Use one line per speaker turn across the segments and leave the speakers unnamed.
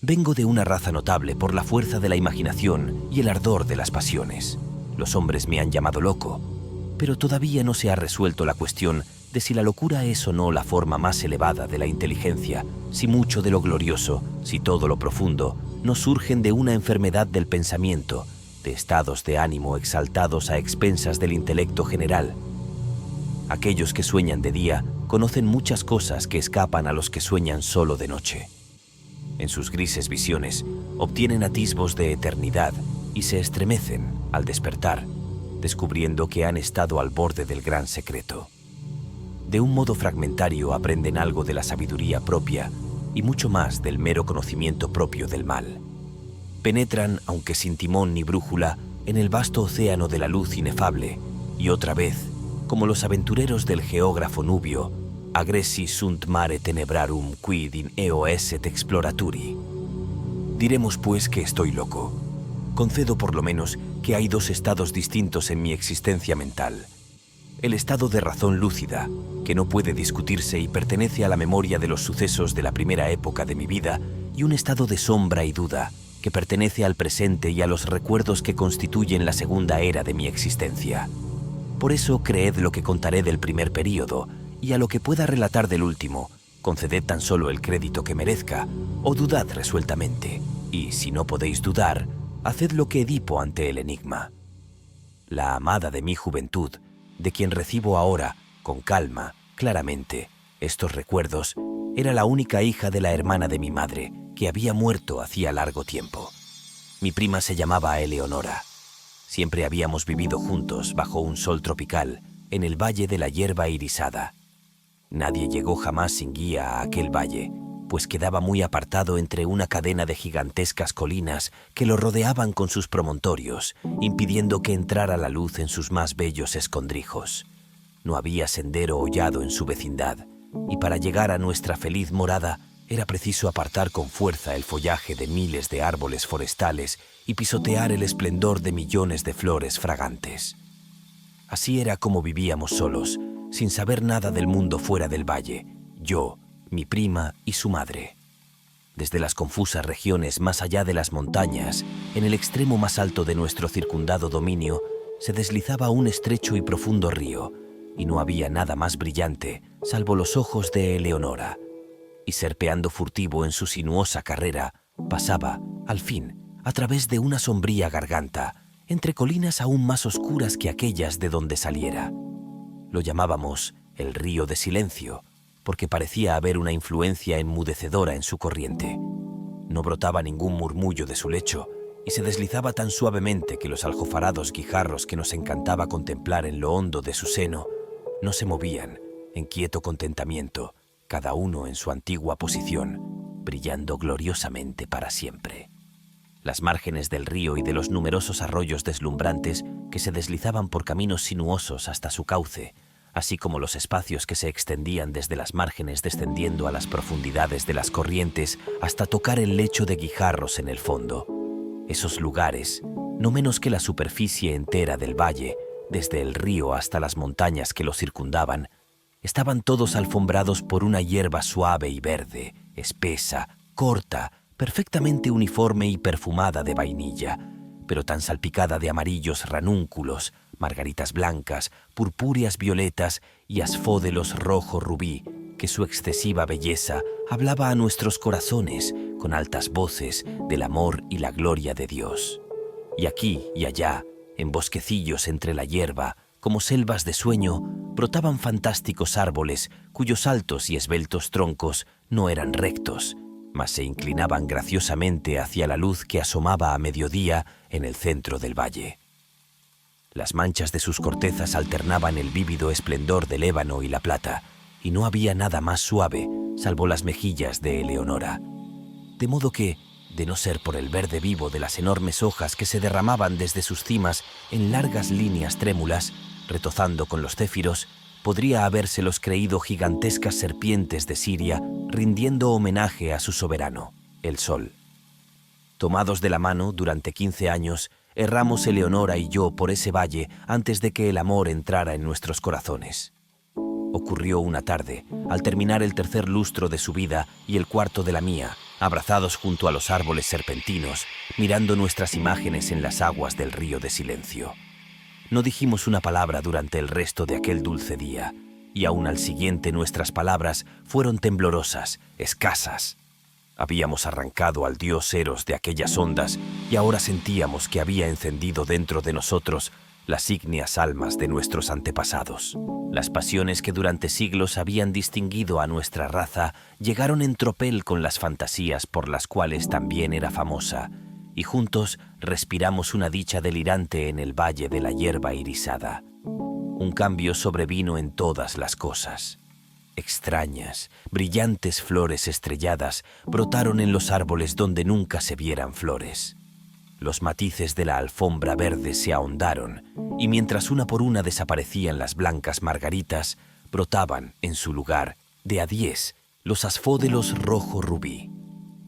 Vengo de una raza notable por la fuerza de la imaginación y el ardor de las pasiones. Los hombres me han llamado loco, pero todavía no se ha resuelto la cuestión de si la locura es o no la forma más elevada de la inteligencia, si mucho de lo glorioso, si todo lo profundo, no surgen de una enfermedad del pensamiento, de estados de ánimo exaltados a expensas del intelecto general. Aquellos que sueñan de día conocen muchas cosas que escapan a los que sueñan solo de noche. En sus grises visiones obtienen atisbos de eternidad y se estremecen al despertar, descubriendo que han estado al borde del gran secreto. De un modo fragmentario aprenden algo de la sabiduría propia y mucho más del mero conocimiento propio del mal. Penetran, aunque sin timón ni brújula, en el vasto océano de la luz inefable y otra vez, como los aventureros del geógrafo Nubio, agressi sunt mare tenebrarum quid in eo esset exploraturi. Diremos pues que estoy loco. Concedo por lo menos que hay dos estados distintos en mi existencia mental. El estado de razón lúcida, que no puede discutirse y pertenece a la memoria de los sucesos de la primera época de mi vida, y un estado de sombra y duda, que pertenece al presente y a los recuerdos que constituyen la segunda era de mi existencia. Por eso creed lo que contaré del primer período, y a lo que pueda relatar del último, conceded tan solo el crédito que merezca, o dudad resueltamente, y si no podéis dudar, haced lo que Edipo ante el enigma. La amada de mi juventud, de quien recibo ahora, con calma, claramente, estos recuerdos, era la única hija de la hermana de mi madre, que había muerto hacía largo tiempo. Mi prima se llamaba Eleonora. Siempre habíamos vivido juntos bajo un sol tropical, en el valle de la hierba irisada. Nadie llegó jamás sin guía a aquel valle, pues quedaba muy apartado entre una cadena de gigantescas colinas que lo rodeaban con sus promontorios, impidiendo que entrara la luz en sus más bellos escondrijos. No había sendero hollado en su vecindad, y para llegar a nuestra feliz morada era preciso apartar con fuerza el follaje de miles de árboles forestales y pisotear el esplendor de millones de flores fragantes. Así era como vivíamos solos, sin saber nada del mundo fuera del valle, yo, mi prima y su madre. Desde las confusas regiones más allá de las montañas, en el extremo más alto de nuestro circundado dominio, se deslizaba un estrecho y profundo río, y no había nada más brillante, salvo los ojos de Eleonora. Y serpeando furtivo en su sinuosa carrera, pasaba, al fin, a través de una sombría garganta, entre colinas aún más oscuras que aquellas de donde saliera. Lo llamábamos el río de silencio, porque parecía haber una influencia enmudecedora en su corriente. No brotaba ningún murmullo de su lecho, y se deslizaba tan suavemente que los aljofarados guijarros que nos encantaba contemplar en lo hondo de su seno no se movían, en quieto contentamiento, cada uno en su antigua posición, brillando gloriosamente para siempre. Las márgenes del río y de los numerosos arroyos deslumbrantes que se deslizaban por caminos sinuosos hasta su cauce, así como los espacios que se extendían desde las márgenes descendiendo a las profundidades de las corrientes hasta tocar el lecho de guijarros en el fondo. Esos lugares, no menos que la superficie entera del valle, desde el río hasta las montañas que lo circundaban, estaban todos alfombrados por una hierba suave y verde, espesa, corta, perfectamente uniforme y perfumada de vainilla, pero tan salpicada de amarillos ranúnculos, margaritas blancas, purpúreas violetas y asfódelos rojo rubí, que su excesiva belleza hablaba a nuestros corazones con altas voces del amor y la gloria de Dios. Y aquí y allá, en bosquecillos entre la hierba, como selvas de sueño, brotaban fantásticos árboles cuyos altos y esbeltos troncos no eran rectos, mas se inclinaban graciosamente hacia la luz que asomaba a mediodía en el centro del valle. Las manchas de sus cortezas alternaban el vívido esplendor del ébano y la plata, y no había nada más suave, salvo las mejillas de Eleonora. De modo que, de no ser por el verde vivo de las enormes hojas que se derramaban desde sus cimas en largas líneas trémulas, retozando con los céfiros, podría habérselos creído gigantescas serpientes de Siria rindiendo homenaje a su soberano, el sol. Tomados de la mano durante 15 años, erramos Eleonora y yo por ese valle antes de que el amor entrara en nuestros corazones. Ocurrió una tarde, al terminar el tercer lustro de su vida y el cuarto de la mía, abrazados junto a los árboles serpentinos, mirando nuestras imágenes en las aguas del río de silencio. No dijimos una palabra durante el resto de aquel dulce día, y aún al siguiente nuestras palabras fueron temblorosas, escasas. Habíamos arrancado al dios Eros de aquellas ondas y ahora sentíamos que había encendido dentro de nosotros las ígneas almas de nuestros antepasados. Las pasiones que durante siglos habían distinguido a nuestra raza llegaron en tropel con las fantasías por las cuales también era famosa, y juntos respiramos una dicha delirante en el valle de la hierba irisada. Un cambio sobrevino en todas las cosas. Extrañas, brillantes flores estrelladas brotaron en los árboles donde nunca se vieran flores. Los matices de la alfombra verde se ahondaron, y mientras una por una desaparecían las blancas margaritas, brotaban en su lugar, de a 10, los asfódelos rojo rubí.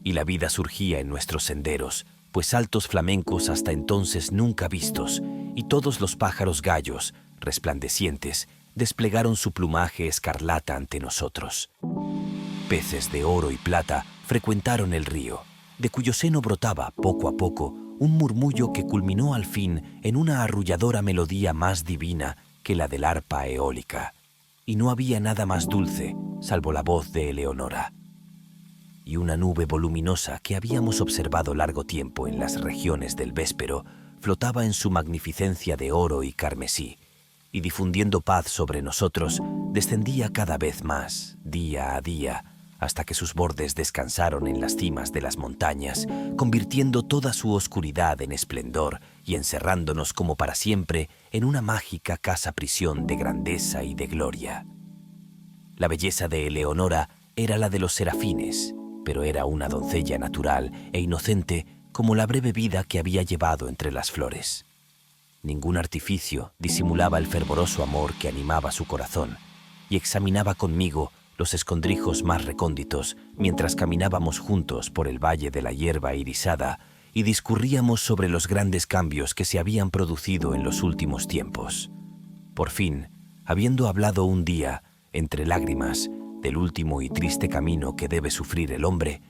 Y la vida surgía en nuestros senderos, pues altos flamencos hasta entonces nunca vistos, y todos los pájaros gallos, resplandecientes, desplegaron su plumaje escarlata ante nosotros. Peces de oro y plata frecuentaron el río, de cuyo seno brotaba, poco a poco, un murmullo que culminó al fin en una arrulladora melodía más divina que la del arpa eólica. Y no había nada más dulce, salvo la voz de Eleonora. Y una nube voluminosa que habíamos observado largo tiempo en las regiones del Véspero flotaba en su magnificencia de oro y carmesí, y difundiendo paz sobre nosotros, descendía cada vez más, día a día, hasta que sus bordes descansaron en las cimas de las montañas, convirtiendo toda su oscuridad en esplendor y encerrándonos como para siempre en una mágica casa-prisión de grandeza y de gloria. La belleza de Eleonora era la de los serafines, pero era una doncella natural e inocente como la breve vida que había llevado entre las flores. Ningún artificio disimulaba el fervoroso amor que animaba su corazón, y examinaba conmigo los escondrijos más recónditos mientras caminábamos juntos por el valle de la hierba irisada y discurríamos sobre los grandes cambios que se habían producido en los últimos tiempos. Por fin, habiendo hablado un día, entre lágrimas, del último y triste camino que debe sufrir el hombre,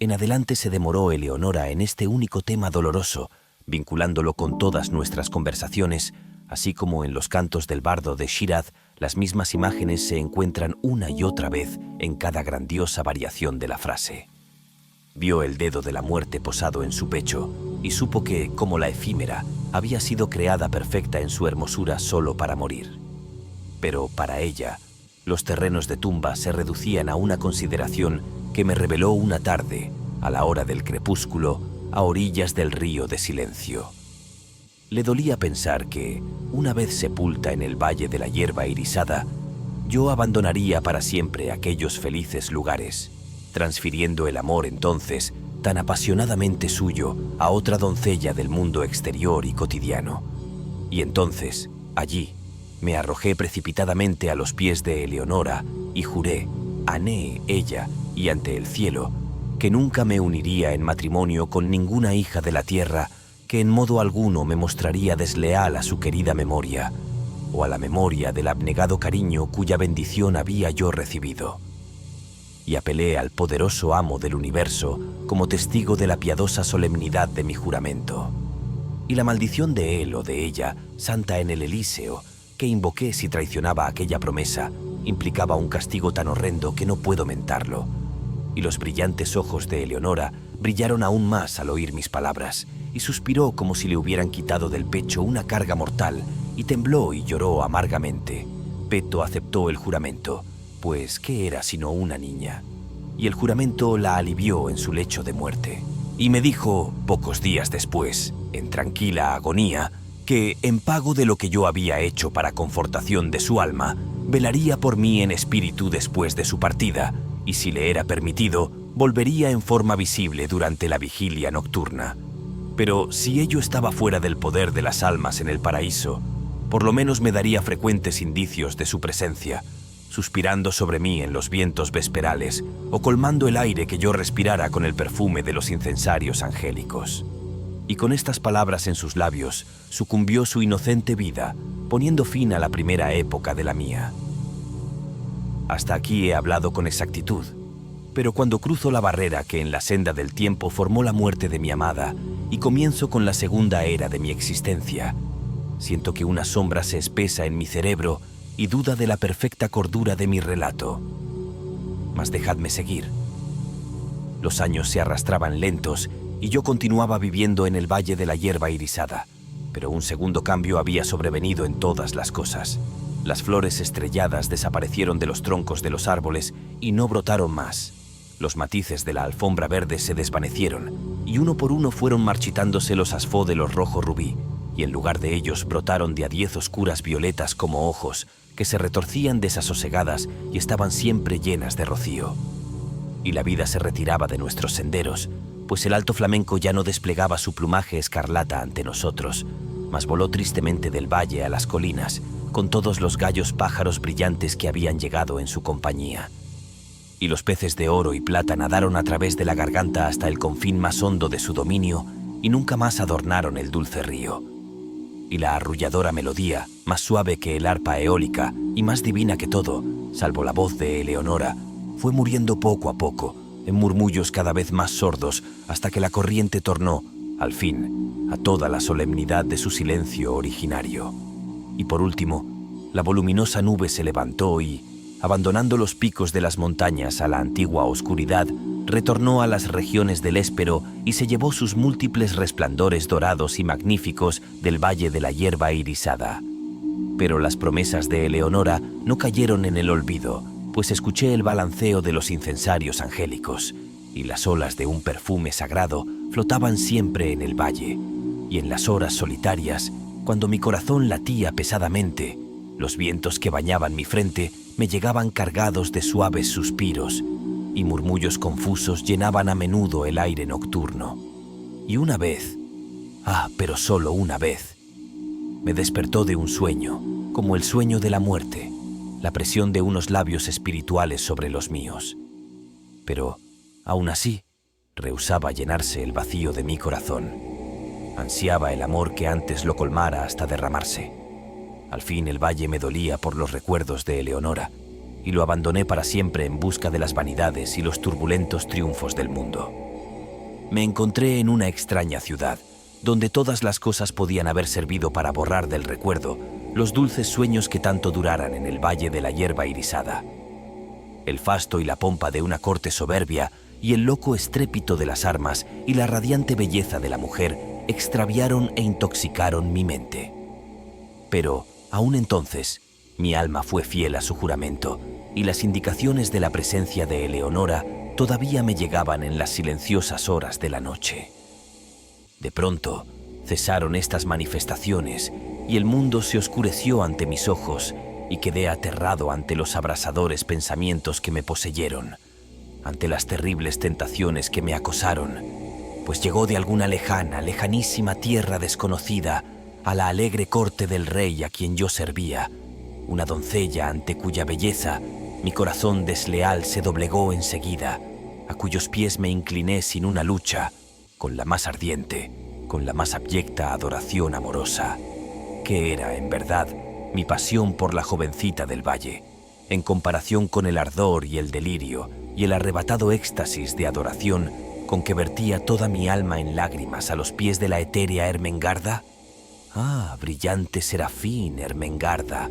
en adelante se demoró Eleonora en este único tema doloroso, vinculándolo con todas nuestras conversaciones, así como en los cantos del bardo de Shiraz, las mismas imágenes se encuentran una y otra vez en cada grandiosa variación de la frase. Vio el dedo de la muerte posado en su pecho y supo que, como la efímera, había sido creada perfecta en su hermosura solo para morir. Pero para ella, los terrenos de tumba se reducían a una consideración que me reveló una tarde, a la hora del crepúsculo, a orillas del río de silencio. Le dolía pensar que, una vez sepulta en el valle de la hierba irisada, yo abandonaría para siempre aquellos felices lugares, transfiriendo el amor entonces, tan apasionadamente suyo, a otra doncella del mundo exterior y cotidiano. Y entonces, allí, me arrojé precipitadamente a los pies de Eleonora y juré, ante ella y ante el cielo, que nunca me uniría en matrimonio con ninguna hija de la tierra que en modo alguno me mostraría desleal a su querida memoria, o a la memoria del abnegado cariño cuya bendición había yo recibido. Y apelé al poderoso amo del universo como testigo de la piadosa solemnidad de mi juramento. Y la maldición de él o de ella, santa en el Elíseo, que invoqué si traicionaba aquella promesa, implicaba un castigo tan horrendo que no puedo mentarlo. Y los brillantes ojos de Eleonora brillaron aún más al oír mis palabras, y suspiró como si le hubieran quitado del pecho una carga mortal, y tembló y lloró amargamente. Peto aceptó el juramento, pues ¿qué era sino una niña? Y el juramento la alivió en su lecho de muerte. Y me dijo, pocos días después, en tranquila agonía, que, en pago de lo que yo había hecho para confortación de su alma, velaría por mí en espíritu después de su partida, y si le era permitido, volvería en forma visible durante la vigilia nocturna. Pero si ello estaba fuera del poder de las almas en el paraíso, por lo menos me daría frecuentes indicios de su presencia, suspirando sobre mí en los vientos vesperales o colmando el aire que yo respirara con el perfume de los incensarios angélicos. Y con estas palabras en sus labios sucumbió su inocente vida, poniendo fin a la primera época de la mía. Hasta aquí he hablado con exactitud, pero cuando cruzo la barrera que en la senda del tiempo formó la muerte de mi amada y comienzo con la segunda era de mi existencia, siento que una sombra se espesa en mi cerebro y duda de la perfecta cordura de mi relato. Mas dejadme seguir. Los años se arrastraban lentos y yo continuaba viviendo en el Valle de la Hierba Irisada, pero un segundo cambio había sobrevenido en todas las cosas. Las flores estrelladas desaparecieron de los troncos de los árboles y no brotaron más. Los matices de la alfombra verde se desvanecieron y uno por uno fueron marchitándose los asfódelos rojo rubí, y en lugar de ellos brotaron de a 10 oscuras violetas como ojos que se retorcían desasosegadas y estaban siempre llenas de rocío. Y la vida se retiraba de nuestros senderos, pues el alto flamenco ya no desplegaba su plumaje escarlata ante nosotros, mas voló tristemente del valle a las colinas, con todos los gallos pájaros brillantes que habían llegado en su compañía. Y los peces de oro y plata nadaron a través de la garganta hasta el confín más hondo de su dominio y nunca más adornaron el dulce río. Y la arrulladora melodía, más suave que el arpa eólica y más divina que todo, salvo la voz de Eleonora, fue muriendo poco a poco, en murmullos cada vez más sordos, hasta que la corriente tornó, al fin, a toda la solemnidad de su silencio originario. Y por último, la voluminosa nube se levantó y, abandonando los picos de las montañas a la antigua oscuridad, retornó a las regiones del Éspero y se llevó sus múltiples resplandores dorados y magníficos del Valle de la Hierba Irisada. Pero las promesas de Eleonora no cayeron en el olvido, pues escuché el balanceo de los incensarios angélicos, y las olas de un perfume sagrado flotaban siempre en el valle, y en las horas solitarias, cuando mi corazón latía pesadamente, los vientos que bañaban mi frente me llegaban cargados de suaves suspiros, y murmullos confusos llenaban a menudo el aire nocturno. Y una vez, pero solo una vez, me despertó de un sueño, como el sueño de la muerte, la presión de unos labios espirituales sobre los míos. Pero, aún así, rehusaba llenarse el vacío de mi corazón. Ansiaba el amor que antes lo colmara hasta derramarse. Al fin el valle me dolía por los recuerdos de Eleonora, y lo abandoné para siempre en busca de las vanidades y los turbulentos triunfos del mundo. Me encontré en una extraña ciudad, donde todas las cosas podían haber servido para borrar del recuerdo los dulces sueños que tanto duraran en el Valle de la Hierba Irisada. El fasto y la pompa de una corte soberbia y el loco estrépito de las armas y la radiante belleza de la mujer extraviaron e intoxicaron mi mente. Pero, aún entonces, mi alma fue fiel a su juramento y las indicaciones de la presencia de Eleonora todavía me llegaban en las silenciosas horas de la noche. De pronto, cesaron estas manifestaciones y el mundo se oscureció ante mis ojos y quedé aterrado ante los abrasadores pensamientos que me poseyeron, ante las terribles tentaciones que me acosaron, pues llegó de alguna lejanísima tierra desconocida a la alegre corte del rey a quien yo servía, una doncella ante cuya belleza mi corazón desleal se doblegó enseguida, a cuyos pies me incliné sin una lucha, con la más ardiente, con la más abyecta adoración amorosa, que era, en verdad, mi pasión por la jovencita del valle, en comparación con el ardor y el delirio y el arrebatado éxtasis de adoración con que vertía toda mi alma en lágrimas a los pies de la etérea Ermengarda. Brillante serafín Ermengarda,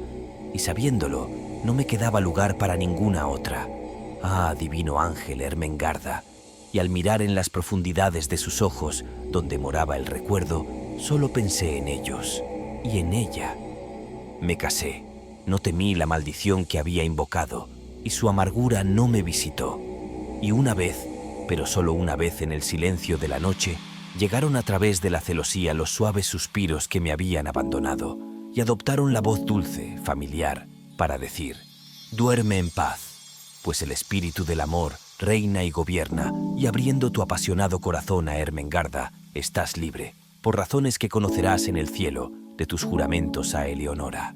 y sabiéndolo, no me quedaba lugar para ninguna otra. Divino ángel Ermengarda, y al mirar en las profundidades de sus ojos, donde moraba el recuerdo, solo pensé en ellos y en ella. Me casé, no temí la maldición que había invocado, y su amargura no me visitó. Y una vez, pero solo una vez en el silencio de la noche, llegaron a través de la celosía los suaves suspiros que me habían abandonado, y adoptaron la voz dulce, familiar, para decir: duerme en paz, pues el espíritu del amor reina y gobierna, y abriendo tu apasionado corazón a Ermengarda, estás libre, por razones que conocerás en el cielo, de tus juramentos a Eleonora.